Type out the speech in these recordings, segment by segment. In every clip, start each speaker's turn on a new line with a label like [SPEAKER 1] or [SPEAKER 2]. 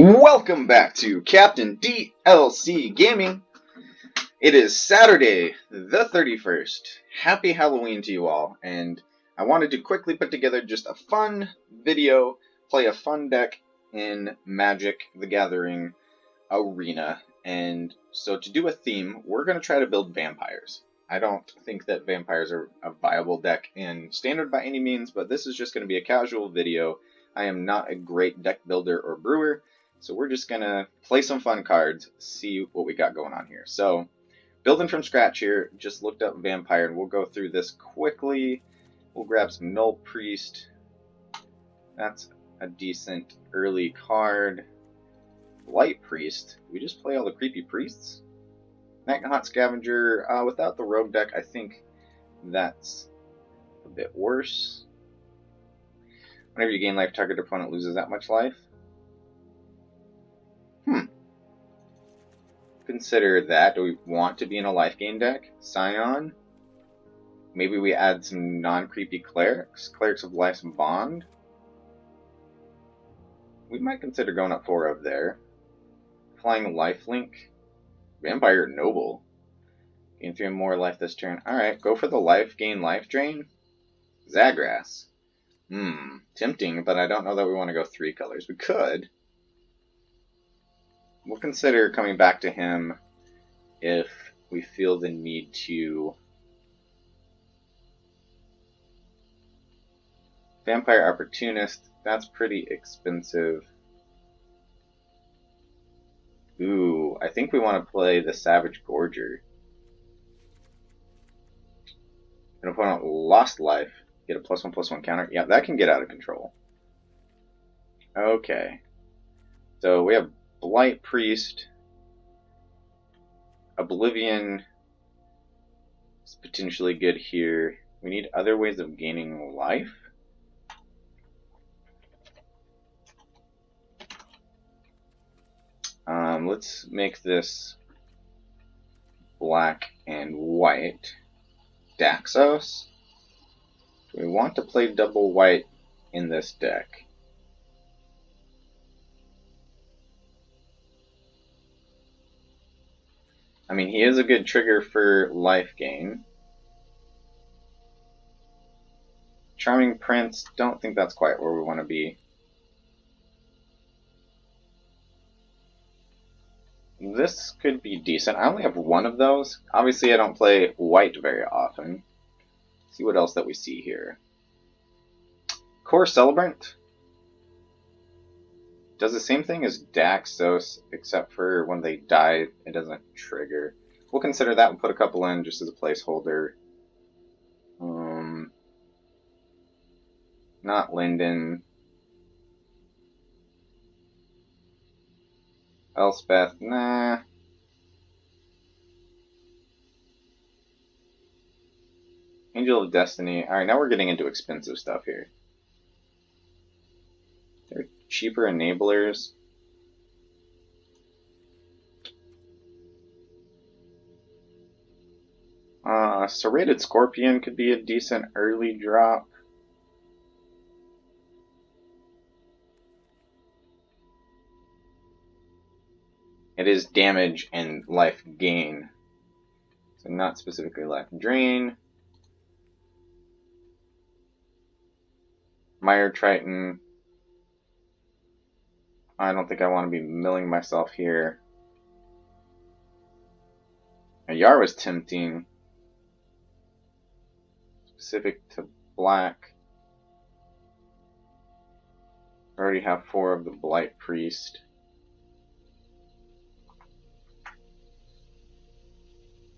[SPEAKER 1] Welcome back to Captain DLC Gaming. It is Saturday the 31st. Happy Halloween to you all. And I wanted to quickly put together just a fun video, play a fun deck in Magic the Gathering Arena. And so to do a theme, we're going to try to build vampires. I don't think that vampires are a viable deck in Standard by any means, but this is just going to be a casual video. I am not a great deck builder or brewer, so we're just going to play some fun cards, see what we got going on here. So, building from scratch here, just looked up Vampire, and we'll go through this quickly. We'll grab some Null Priest. That's a decent early card. Light Priest. We just play all the creepy priests? Nighthawk Scavenger. Without the Rogue deck, I think that's a bit worse. Whenever you gain life, target opponent loses that much life. Consider that. Do we want to be in a life gain deck? Scion. Maybe we add some non-creepy clerics. Clerics of Life's Bond. We might consider going up 4 of there. Flying Lifelink. Vampire Noble. Gain 3 more life this turn. Alright, go for the life gain life drain. Zagras. Tempting, but I don't know that we want to go 3 colors. We could. We'll consider coming back to him if we feel the need to. Vampire Opportunist, that's pretty expensive. Ooh, I think we want to play the Savage Gorger. An opponent lost life. Get a +1/+1 counter. Yeah, that can get out of control. Okay. So we have Blight Priest. Oblivion is potentially good here. We need other ways of gaining life. Let's make this black and white. Daxos. Do we want to play double white in this deck? I mean, he is a good trigger for life gain. Charming Prince, don't think that's quite where we want to be. This could be decent. I only have 1 of those. Obviously, I don't play white very often. Let's see what else that we see here. Core Celebrant does the same thing as Daxos, except for when they die, it doesn't trigger. We'll consider that and put a couple in just as a placeholder. Not Linden. Elspeth, nah. Angel of Destiny. Alright, now we're getting into expensive stuff here. They're cheaper enablers. Serrated Scorpion could be a decent early drop. It is damage and life gain. So not specifically life drain. Mire Triton. I don't think I want to be milling myself here. A Yar was tempting. Specific to black. I already have 4 of the Blight Priest.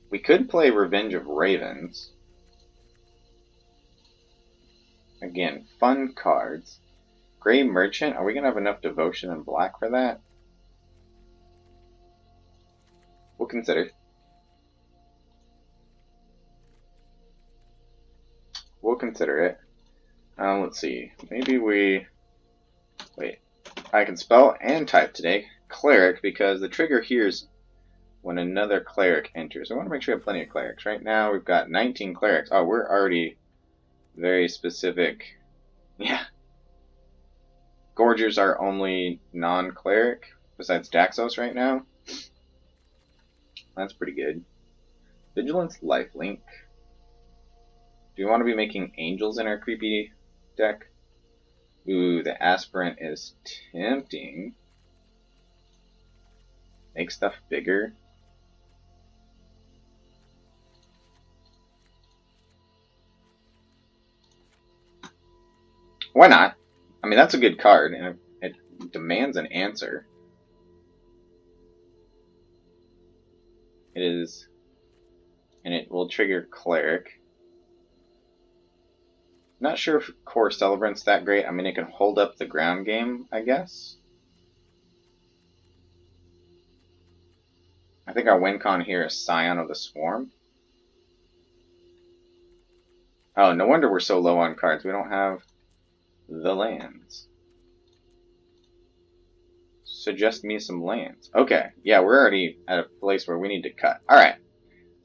[SPEAKER 1] We could play Revenge of Ravens. Again, fun cards. Grey Merchant, are we going to have enough devotion in black for that? We'll consider. We'll consider it. Let's see. Maybe we... Wait. I can spell and type today. Cleric, because the trigger here is when another cleric enters. I want to make sure we have plenty of clerics. Right now we've got 19 clerics. Oh, we're already very specific. Yeah. Gorgers are only non-cleric, besides Daxos right now. That's pretty good. Vigilance Lifelink. Do we want to be making angels in our creepy deck? Ooh, the Aspirant is tempting. Make stuff bigger. Why not? I mean, that's a good card, and it demands an answer. It is, and it will trigger Cleric. Not sure if Core Celebrant's that great. I mean, it can hold up the ground game, I guess. I think our win con here is Scion of the Swarm. Oh, no wonder we're so low on cards. We don't have the lands. Suggest me some lands. Okay, yeah, we're already at a place where we need to cut. Alright,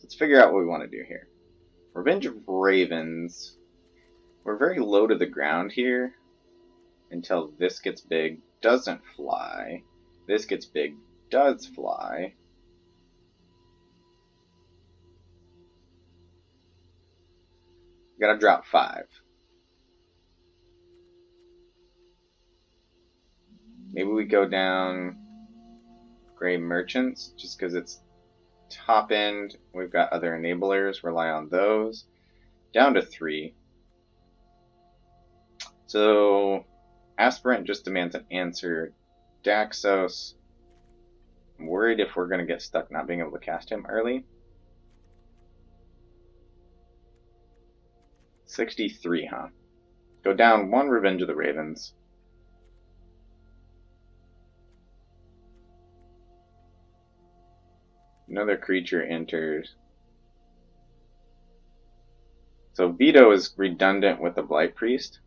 [SPEAKER 1] let's figure out what we want to do here. Revenge of Ravens. We're very low to the ground here until this gets big, doesn't fly. This gets big, does fly. Gotta drop 5. Maybe we go down Gray Merchants, just because it's top end. We've got other enablers, rely on those. Down to 3. So, Aspirant just demands an answer. Daxos, I'm worried if we're going to get stuck not being able to cast him early. 63, huh? Go down 1 Revenge of the Ravens. Another creature enters. So Veto is redundant with the Blight Priest,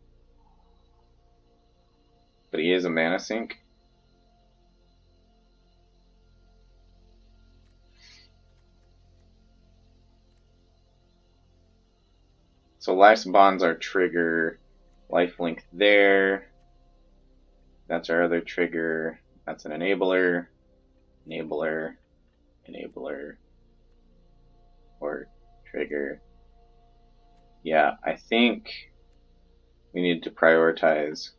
[SPEAKER 1] but he is a mana sink. So Life's Bond's our trigger. Lifelink there. That's our other trigger. That's an enabler. Enabler. Enabler. Or trigger. Yeah, I think we need to prioritize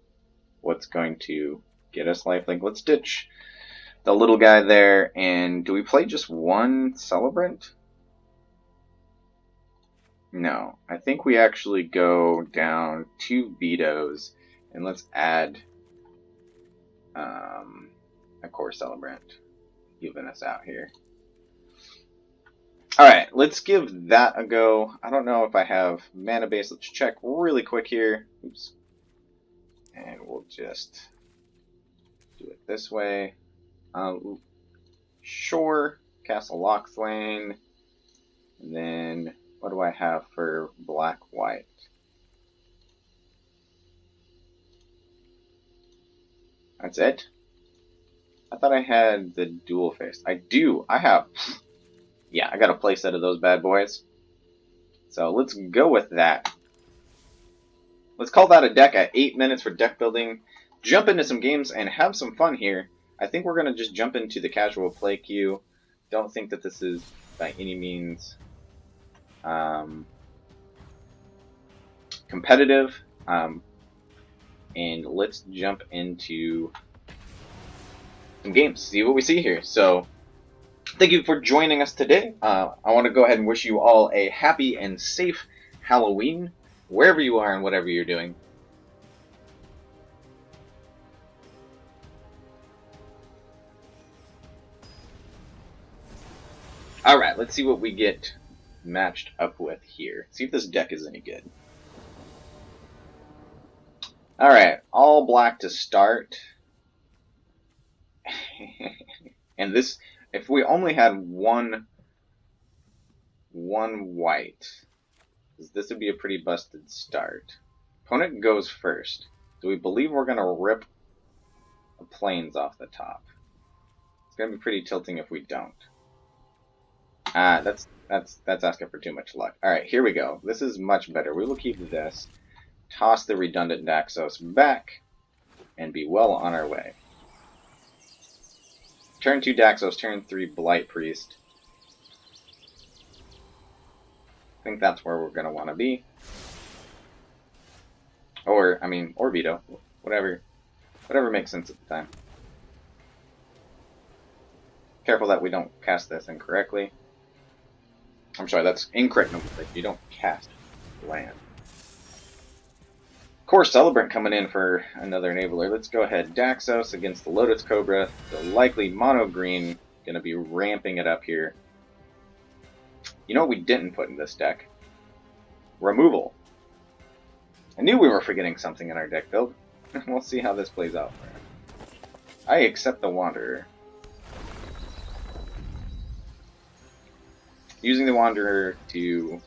[SPEAKER 1] what's going to get us lifelink. Let's ditch the little guy there. And do we play just 1 Celebrant? No, I think we actually go down 2 Vetoes, and let's add a Core Celebrant, even us out here. Alright, let's give that a go. I don't know if I have mana base. Let's check really quick here. Oops. And we'll just do it this way. Sure, Castle Lochthwain, and then what do I have for black-white? That's it? I thought I had the dual face. I do. I have. Yeah, I got a playset of those bad boys. So let's go with that. Let's call that a deck at 8 minutes for deck building. Jump into some games and have some fun here. I think we're going to just jump into the casual play queue. Don't think that this is by any means competitive, and let's jump into some games, see what we see here. So thank you for joining us today. I want to go ahead and wish you all a happy and safe Halloween, wherever you are and whatever you're doing. Alright, let's see what we get matched up with here. See if this deck is any good. Alright, all black to start. And this, if we only had one white, this would be a pretty busted start. Opponent goes first. Do we believe we're going to rip the plains off the top? It's going to be pretty tilting if we don't. That's asking for too much luck. Alright, here we go. This is much better. We will keep this. Toss the redundant Daxos back. and be well on our way. Turn 2 Daxos, turn 3 Blight Priest. I think that's where we're going to want to be. Or, I mean, or Veto. Whatever makes sense at the time. Careful that we don't cast this incorrectly. I'm sorry, that's incorrect. No, you don't cast land. Core Celebrant coming in for another enabler. Let's go ahead. Daxos against the Lotus Cobra. The likely mono green going to be ramping it up here. You know what we didn't put in this deck? Removal. I knew we were forgetting something in our deck build. We'll see how this plays out. I accept the Wanderer. Using the Wanderer to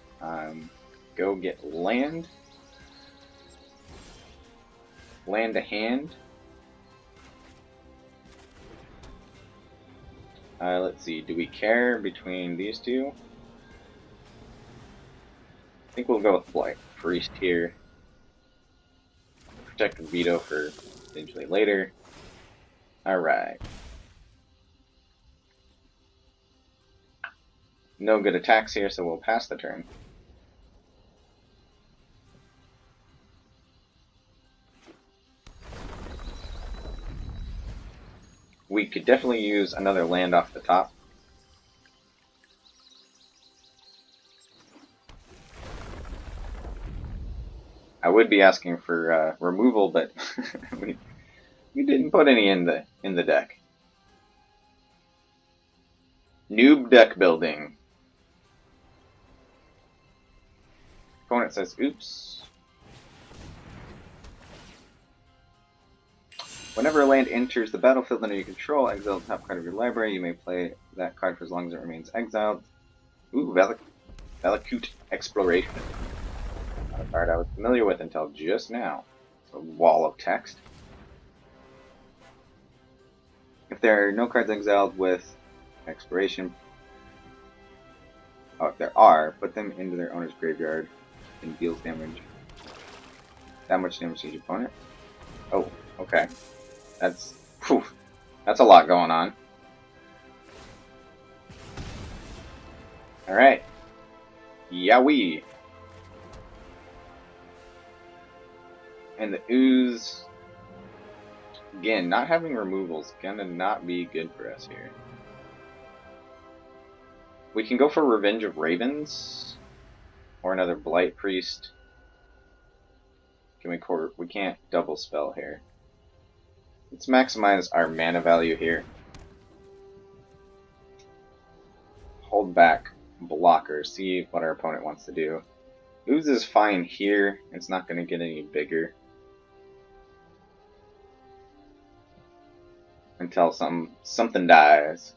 [SPEAKER 1] go get land. Land to hand. Let's see, do we care between these two? I think we'll go with Blight Priest here. Protect the Veto for eventually later. Alright. No good attacks here, so we'll pass the turn. We could definitely use another land off the top. I would be asking for removal, but we didn't put any in the deck. Noob deck building. Opponent says, oops. Whenever a land enters the battlefield under your control, exile the top card of your library. You may play that card for as long as it remains exiled. Ooh, Valakut Exploration. Not a card I was familiar with until just now. It's a wall of text. If there are no cards exiled with Exploration, oh, if there are, put them into their owner's graveyard and deals damage. That much damage to each opponent. Oh, okay. That's a lot going on. Alright. Yowee. And the ooze. Again, not having removals gonna not be good for us here. We can go for Revenge of Ravens. Or another Blight Priest. We can't double spell here. Let's maximize our mana value here. Hold back blocker, see what our opponent wants to do. Ooze is fine here, it's not going to get any bigger. Until something dies.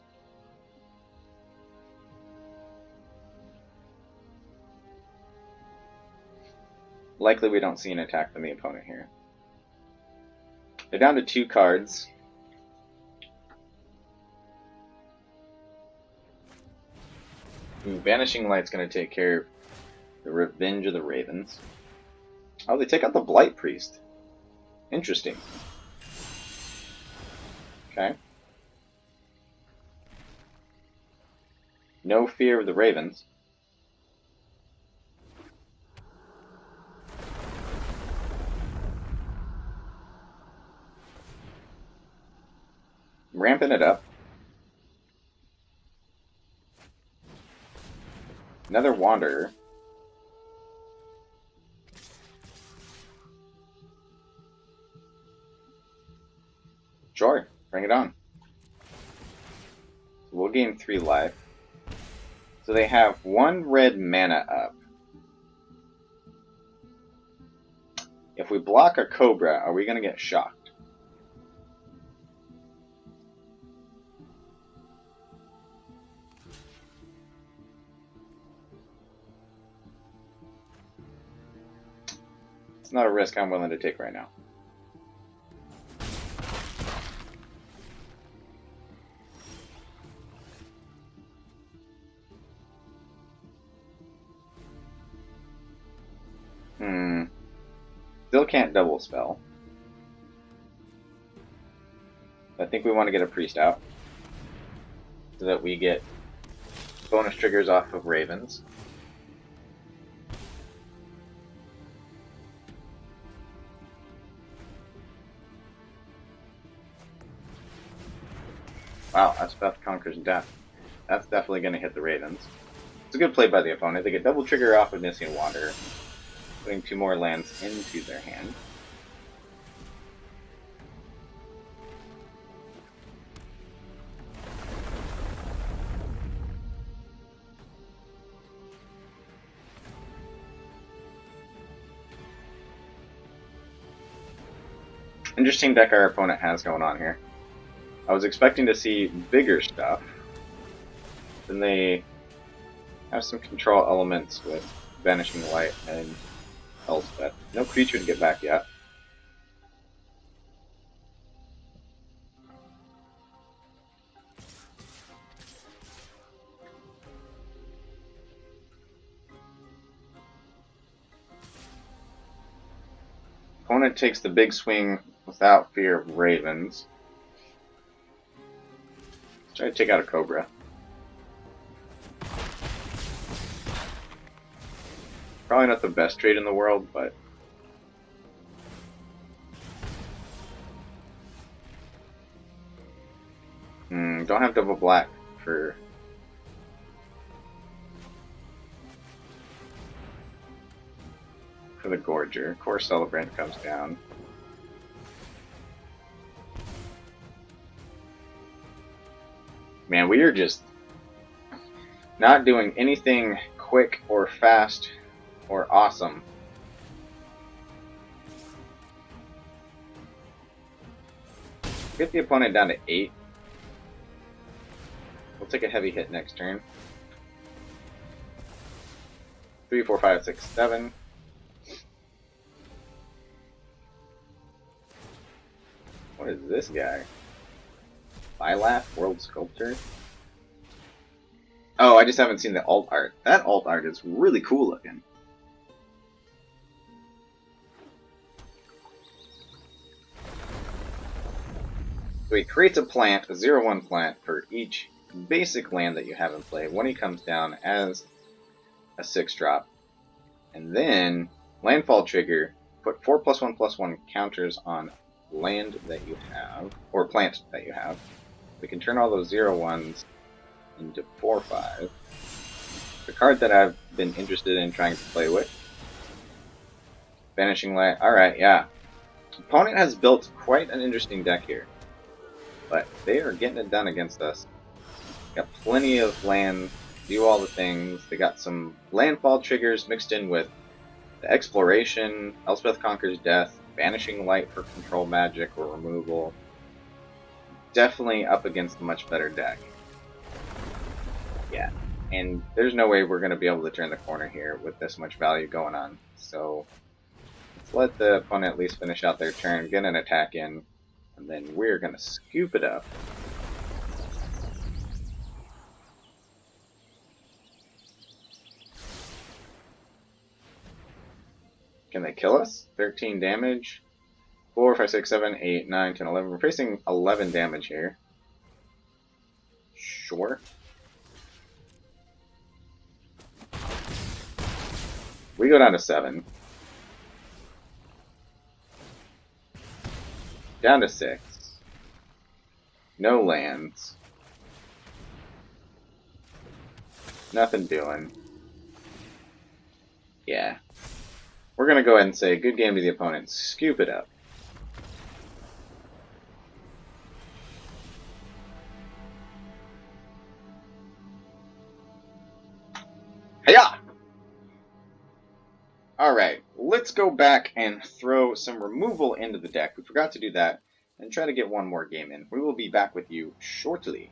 [SPEAKER 1] Likely we don't see an attack from the opponent here. They're down to 2 cards. Ooh, Vanishing Light's going to take care of the Revenge of the Ravens. Oh, they take out the Blight Priest. Interesting. Okay. No fear of the Ravens. Ramping it up. Another Wanderer. Sure, bring it on. So we'll gain 3 life. So they have 1 red mana up. If we block a Cobra, are we going to get shocked? It's not a risk I'm willing to take right now. Still can't double spell. think we want to get a priest out so that we get bonus triggers off of ravens. Wow, Elspeth conquers death. That's definitely going to hit the ravens. It's a good play by the opponent. They get double trigger off of Nissing Water, putting 2 more lands into their hand. Interesting deck our opponent has going on here. I was expecting to see bigger stuff. Then they have some control elements with Vanishing Light and Elspeth. No creature to get back yet. Opponent takes the big swing without fear of ravens. Let's try to take out a Cobra. Probably not the best trade in the world, but don't have double black for the Gorger. Core Celebrant comes down. Man, we are just not doing anything quick or fast or awesome. Get the opponent down to 8. We'll take a heavy hit next turn. 3, 4, 5, 6, 7. What is this guy? Bylaf, World Sculptor? Oh, I just haven't seen the alt art. That alt art is really cool looking. So he creates a plant, a 0/1 plant, for each basic land that you have in play when he comes down as a 6-drop. And then, landfall trigger, put 4+1/+1 counters on land that you have, or plant that you have. We can turn all those 0/1s into 4/5. The card that I've been interested in trying to play with. Vanishing Light. Alright, yeah. Opponent has built quite an interesting deck here. But they are getting it done against us. Got plenty of land, do all the things. They got some landfall triggers mixed in with the exploration, Elspeth Conquers Death, Vanishing Light for control magic or removal. Definitely up against a much better deck. Yeah, and there's no way we're going to be able to turn the corner here with this much value going on. So let's let the opponent at least finish out their turn, get an attack in, and then we're going to scoop it up. Can they kill us? 13 damage. 4, 5, 6, 7, 8, 9, 10, 11. We're facing 11 damage here. Sure. We go down to 7. Down to 6. No lands. Nothing doing. Yeah. We're going to go ahead and say good game to the opponent. Scoop it up. Hiya! Alright, let's go back and throw some removal into the deck. We forgot to do that, and try to get one more game in. We will be back with you shortly.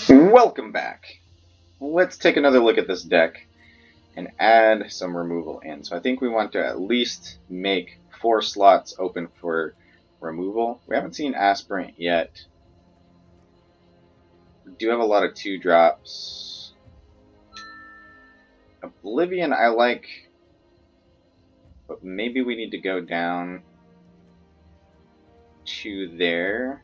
[SPEAKER 1] Welcome back. Let's take another look at this deck and add some removal in. So I think we want to at least make 4 slots open for removal. We haven't seen Aspirant yet. We do have a lot of 2-drops. Oblivion I like, but maybe we need to go down 2 there.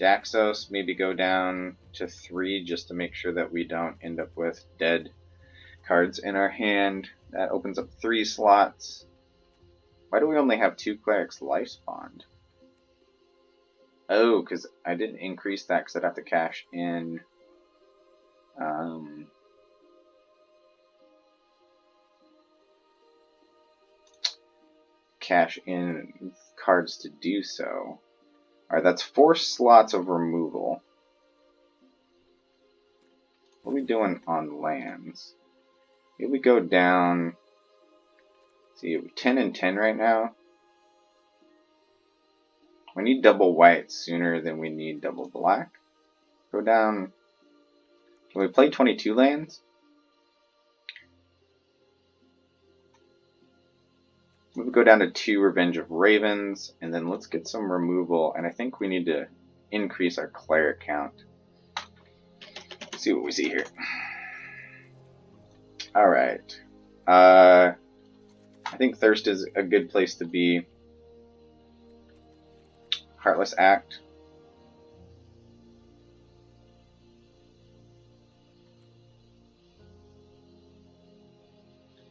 [SPEAKER 1] Daxos, maybe go down to 3 just to make sure that we don't end up with dead cards in our hand. That opens up 3 slots. Why do we only have 2 clerics life spawned? Oh, because I didn't increase that because I'd have to cash in. Cash in cards to do so. Alright, that's 4 slots of removal. What are we doing on lands? Here we go down. See, 10 and 10 right now. We need double white sooner than we need double black. Go down. Can we play 22 lands? We would go down to 2 Revenge of Ravens, and then let's get some removal. And I think we need to increase our cleric count. Let's see what we see here. Alright. I think Thirst is a good place to be. Heartless Act.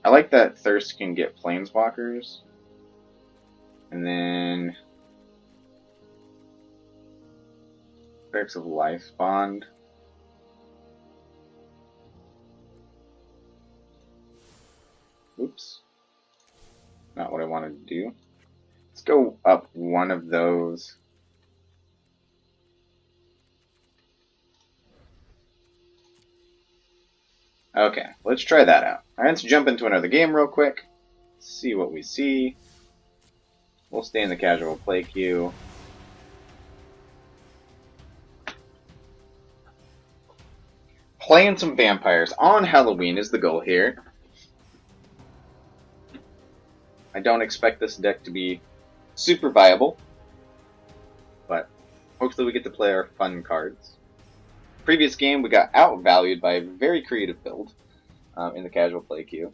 [SPEAKER 1] I like that Thirst can get Planeswalkers. And then Clerics of Life Bond. Oops. Not what I wanted to do. Let's go up one of those. Okay, let's try that out. Alright, let's jump into another game real quick. See what we see. We'll stay in the casual play queue. Playing some vampires on Halloween is the goal here. I don't expect this deck to be super viable, but hopefully we get to play our fun cards. Previous game, we got outvalued by a very creative build in the casual play queue.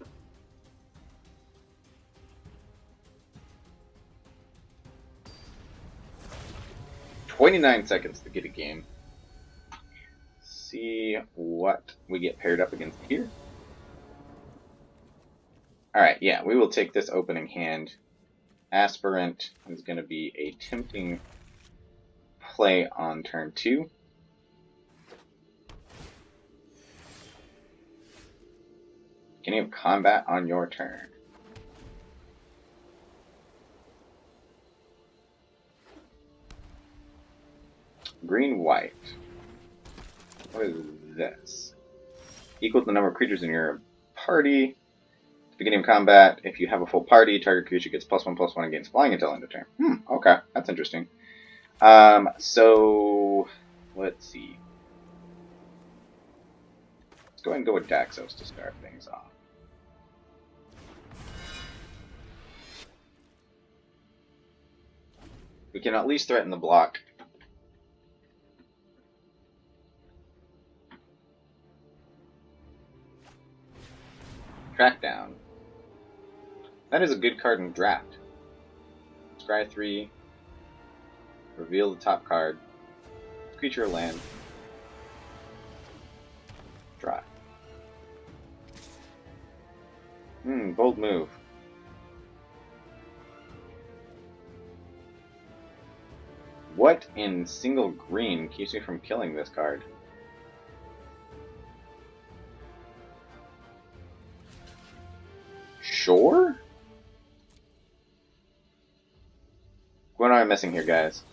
[SPEAKER 1] "29 seconds to get a game." See what we get paired up against here. Alright, yeah, we will take this opening hand. Aspirant is going to be a tempting play on turn 2. Beginning of combat on your turn. Green-white. What is this? Equals the number of creatures in your party. At the beginning of combat, if you have a full party, target creature gets +1/+1 against flying until end of turn. Okay, that's interesting. So let's see. Let's go ahead and go with Daxos to start things off. We can at least threaten the block. Track down. That is a good card in draft. Scry 3. Reveal the top card. Creature or land. Draw. Bold move. What in single green keeps me from killing this card? Sure? What am I missing here, guys?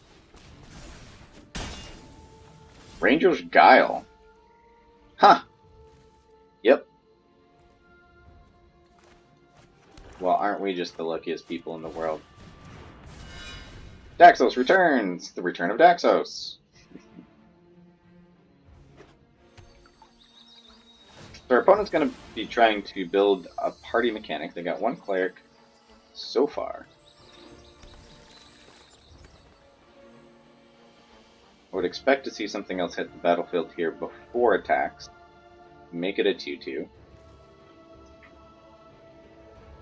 [SPEAKER 1] Ranger's Guile. Huh. Yep. Well, aren't we just the luckiest people in the world? Daxos returns! The return of Daxos! So our opponent's going to be trying to build a party mechanic. They got 1 cleric so far. I would expect to see something else hit the battlefield here before attacks. Make it a 2/2.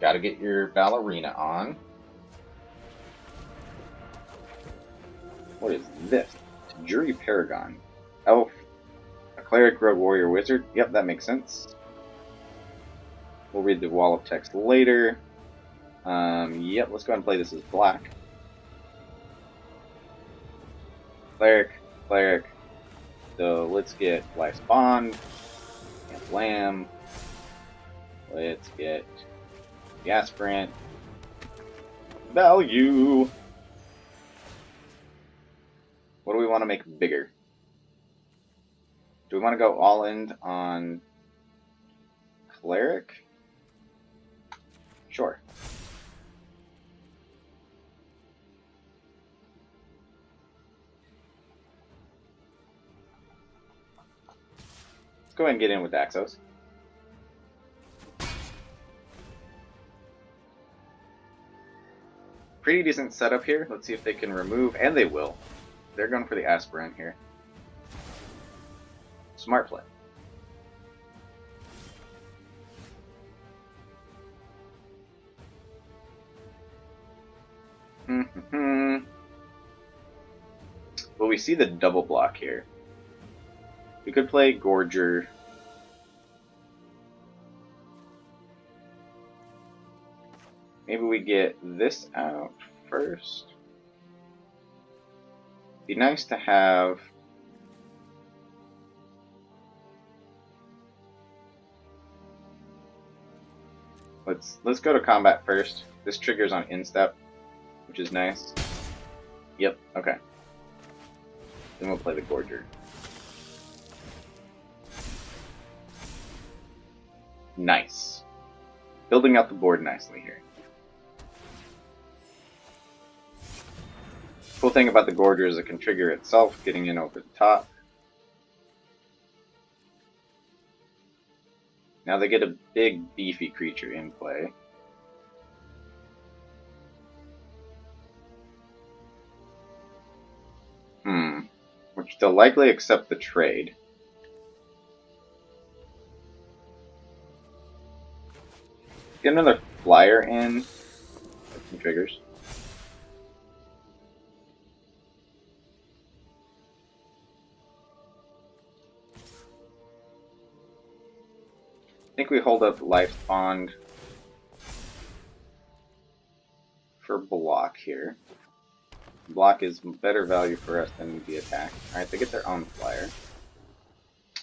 [SPEAKER 1] Gotta get your Ballerina on. What is this? Jury Paragon. Elf. A cleric, rogue, warrior, wizard. Yep, that makes sense. We'll read the wall of text later. Yep, let's go ahead and play this as black. Cleric, cleric. So let's get Life's Bond and Lamb. Let's get the Aspirant. Value. What do we want to make bigger? Do we want to go all in on Cleric? Sure. Let's go ahead and get in with Axos. Pretty decent setup here. Let's see if they can remove, and they will. They're going for the Aspirant here. Smart play. Well, we see the double block here. We could play Gorger. Maybe we get this out first. Be nice to have let's go to combat first. This triggers on instep, which is nice. Yep, okay. Then we'll play the Gorger. Nice. Building out the board nicely here. Cool thing about the Gorger is it can trigger itself, getting in over the top. Now they get a big, beefy creature in play. Which they'll likely accept the trade. Get another flyer in. With some triggers. I think we hold up Life's Bond for block here. Block is better value for us than the attack. Alright, they get their own flyer.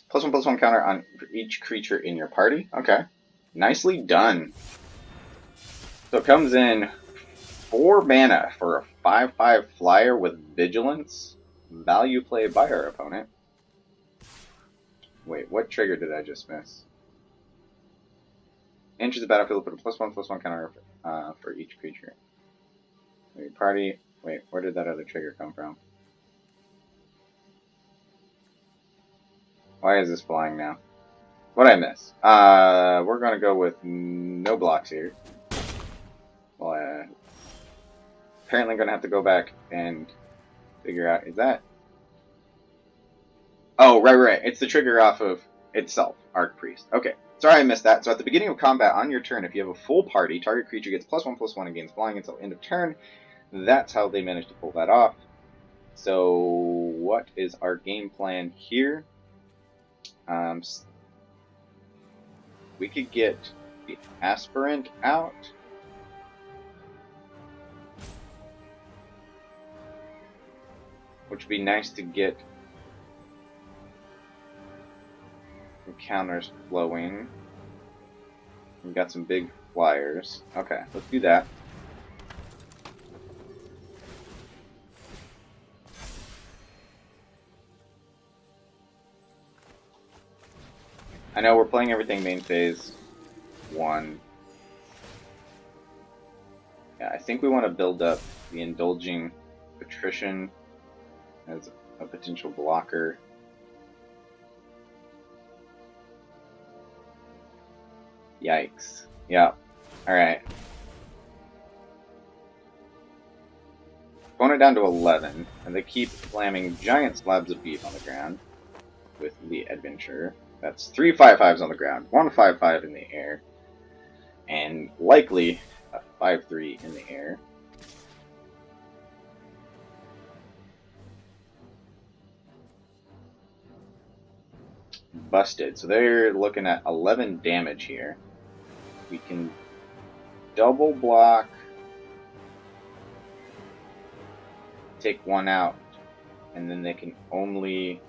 [SPEAKER 1] +1/+1 counter on each creature in your party. Okay. Nicely done. So it comes in 4 mana for a 5/5 flyer with Vigilance. Value play by our opponent. Wait, what trigger did I just miss? Enters the battlefield, put a +1/+1 counter for each creature. Wait, party. Wait, where did that other trigger come from? Why is this flying now? What'd I miss? We're gonna go with no blocks here. Well, apparently gonna have to go back and figure out, is that... Oh, right. It's the trigger off of itself, Archpriest. Okay. Sorry I missed that. So at the beginning of combat, on your turn, if you have a full party, target creature gets +1/+1 against flying until end of turn. That's how they managed to pull that off. So what is our game plan here? We could get the Aspirant out. Which would be nice to get some counters flowing. We've got some big flyers. Okay, let's do that. I know we're playing everything main phase 1. Yeah, I think we want to build up the Indulging Patrician as a potential blocker. Yikes. Yeah. Alright. Going it down to 11, and they keep slamming giant slabs of beef on the ground with the Adventurer. That's 3 5/5s on the ground, 1 5/5 in the air, and likely a 5/3 in the air. busted. So they're looking at 11 damage here. We can double block, take one out, and then they can only...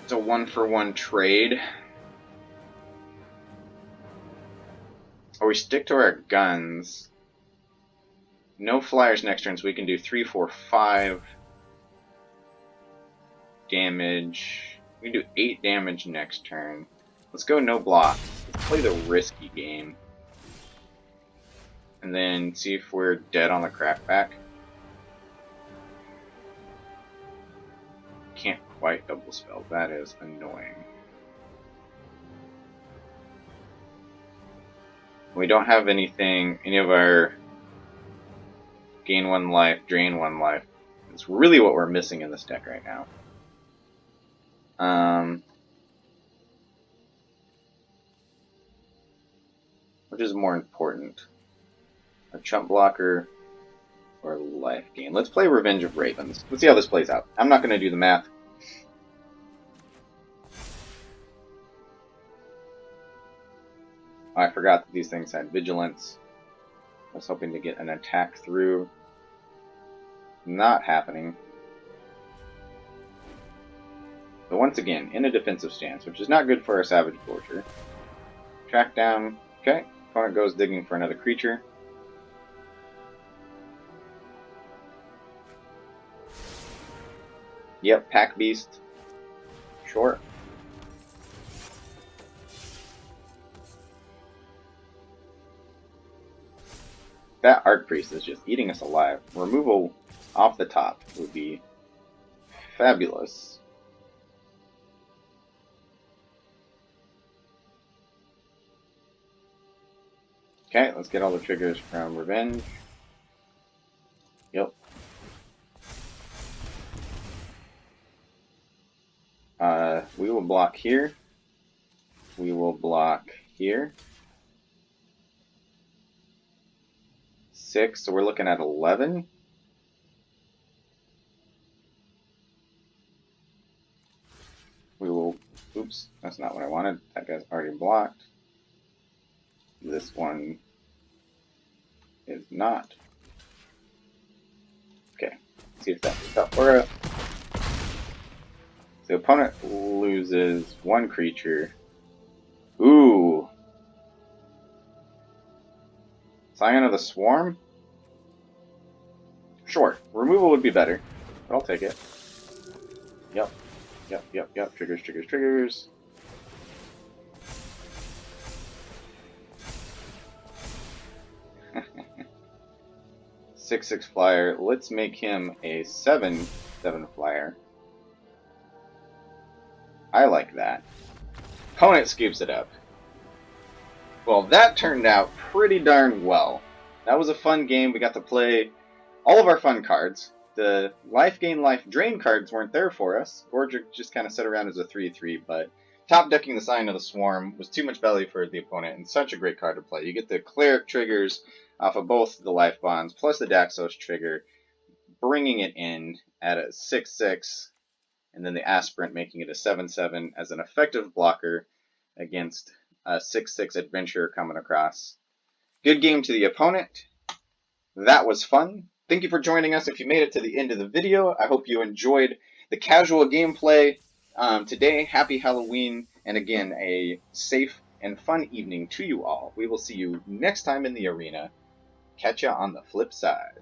[SPEAKER 1] It's a 1-for-1 trade. Or we stick to our guns. No flyers next turn, so we can do 3, 4, 5 damage. We can do 8 damage next turn. Let's go no block. Let's play the risky game. And then see if we're dead on the crackback. Can't quite double spell. That is annoying. We don't have anything, any of our gain 1 life, drain 1 life. It's really what we're missing in this deck right now. Which is more important? A chump blocker or life gain? Let's play Revenge of Ravens. Let's see how this plays out. I'm not going to do the math. I forgot that these things had vigilance. I was hoping to get an attack through. Not happening. But once again, in a defensive stance, which is not good for our Savage Forger. Track down. Okay. Opponent goes digging for another creature. Yep, Pack Beast. Sure. That Arc Priest is just eating us alive. Removal off the top would be fabulous. Okay, let's get all the triggers from Revenge. Yep. We will block here. We will block here. 6, so we're looking at 11. We will, oops, that's not what I wanted. That guy's already blocked. This one is not. Okay, let's see if that works out for us. The opponent loses 1 creature. Ooh. Scion of the Swarm? Sure, removal would be better, but I'll take it. Yep. Yep. Triggers. 6/6 flyer. Let's make him a 7/7 flyer. I like that. Opponent scoops it up. Well, that turned out pretty darn well. That was a fun game. We got to play all of our fun cards. The life gain, life drain cards weren't there for us. Gorgic just kind of sat around as a 3/3, but top decking the Scion of the Swarm was too much value for the opponent, and such a great card to play. You get the cleric triggers off of both the life bonds, plus the Daxos trigger, bringing it in at a 6/6, and then the Aspirant making it a 7/7 as an effective blocker against a 6/6 adventurer coming across. Good game to the opponent. That was fun. Thank you for joining us. If you made it to the end of the video, I hope you enjoyed the casual gameplay today. Happy Halloween, and again, a safe and fun evening to you all. We will see you next time in the arena. Catch ya on the flip side.